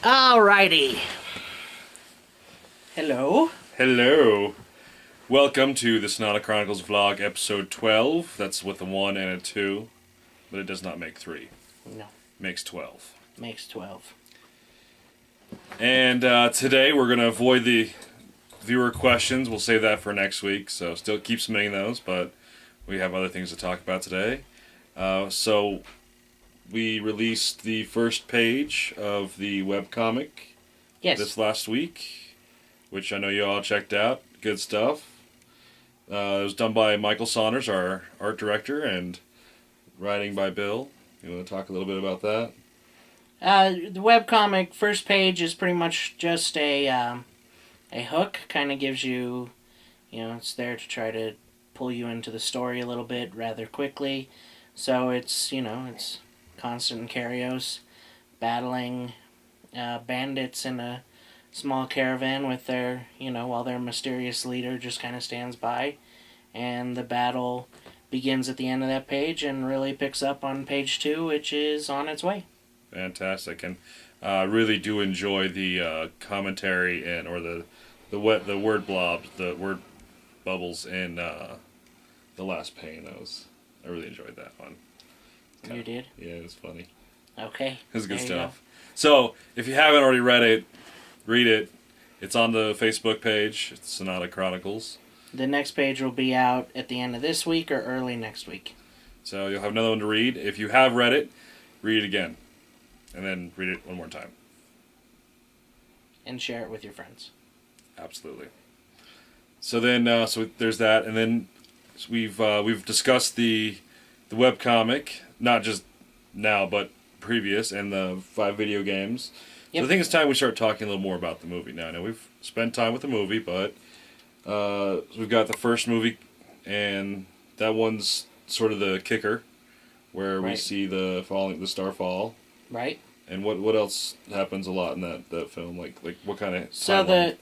Alrighty. Hello. Hello. Welcome to the Sonata Chronicles vlog, episode 12. That's with a 1 and a 2, but it does not make 3. No. Makes 12. Makes 12. And today we're going to avoid the viewer questions. We'll save that for next week, so still keep submitting those, but we have other things to talk about today. So we released the first page of the webcomic this last week, which I know you all checked out. Good stuff. It was done by Michael Saunders, our art director, and writing by Bill. You want to talk a little bit about that? The webcomic first page is pretty much just a hook. Kind of gives you, it's there to try to pull you into the story a little bit rather quickly. So it's, it's Constant and Karios battling bandits in a small caravan with their, while their mysterious leader just kind of stands by. And the battle begins at the end of that page and really picks up on page 2, which is on its way. Fantastic. And really do enjoy the commentary and or the word blobs, the word bubbles in the last pane. I really enjoyed that one. You did? Yeah, it was funny. Okay. It was good stuff. So, if you haven't already read it, read it. It's on the Facebook page. It's Sonata Chronicles. The next page will be out at the end of this week or early next week. So you'll have another one to read. If you have read it, read it again. And then read it one more time. And share it with your friends. Absolutely. So then, so there's that. And then we've discussed the webcomic, not just now, but previous, and the 5 video games. Yep. So I think it's time we start talking a little more about the movie now. I know we've spent time with the movie, but we've got the first movie, and that one's sort of the kicker, where we see the star fall. Right. And what else happens a lot in that film? Like what kind of So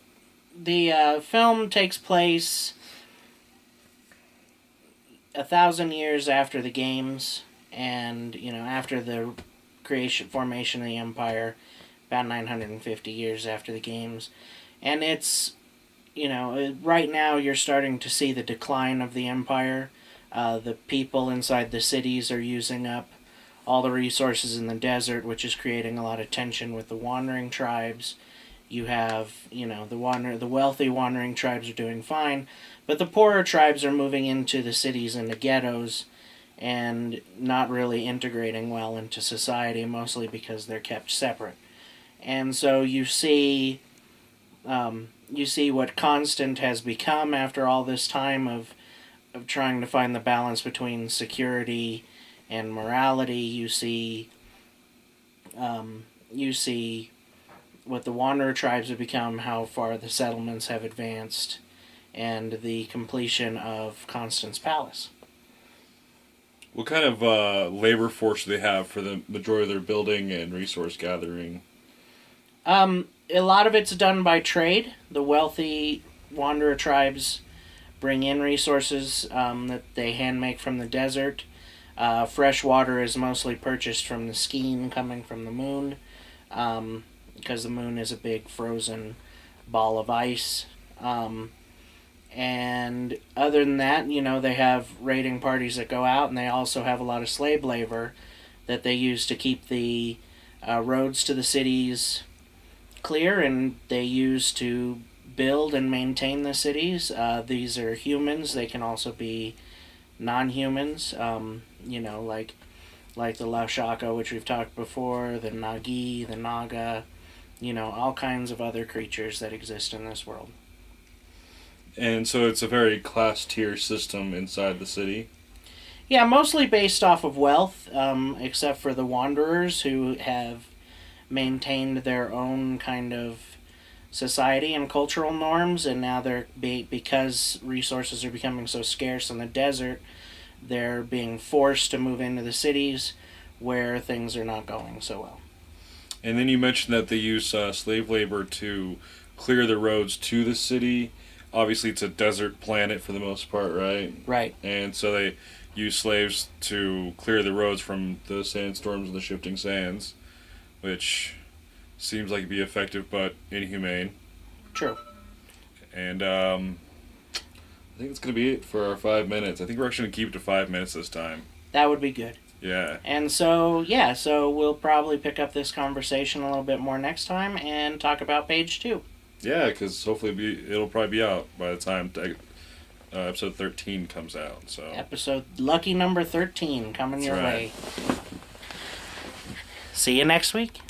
the film takes place 1,000 years after the games, and after the formation of the Empire, about 950 years after the games, and it's right now you're starting to see the decline of the Empire. The people inside the cities are using up all the resources in the desert, which is creating a lot of tension with the wandering tribes. You have, the wealthy wandering tribes are doing fine, but the poorer tribes are moving into the cities and the ghettos and not really integrating well into society, mostly because they're kept separate. And so you see what Constant has become after all this time of trying to find the balance between security and morality. You see what the Wanderer tribes have become, how far the settlements have advanced, and the completion of Constant's palace. What kind of labor force do they have for the majority of their building and resource gathering? A lot of it's done by trade. The wealthy Wanderer tribes bring in resources that they hand make from the desert. Fresh water is mostly purchased from the skein coming from the moon, because the moon is a big frozen ball of ice. And other than that, they have raiding parties that go out, and they also have a lot of slave labor that they use to keep the roads to the cities clear, and they use to build and maintain the cities. These are humans. They can also be non-humans, like the Lashaka, which we've talked before, the Nagi, the Naga, all kinds of other creatures that exist in this world. And so it's a very class tier system inside the city? Yeah, mostly based off of wealth, except for the Wanderers, who have maintained their own kind of society and cultural norms, and now because resources are becoming so scarce in the desert, they're being forced to move into the cities where things are not going so well. And then you mentioned that they use slave labor to clear the roads to the city. Obviously, it's a desert planet for the most part, right? Right. And so they use slaves to clear the roads from the sandstorms and the shifting sands, which seems like it'd be effective but inhumane. True. And I think that's going to be it for our 5 minutes. I think we're actually going to keep it to 5 minutes this time. That would be good. Yeah. And so, so we'll probably pick up this conversation a little bit more next time and talk about page 2. Yeah, because hopefully it'll probably be out by the time episode 13 comes out. So Lucky number 13 coming your way. See you next week.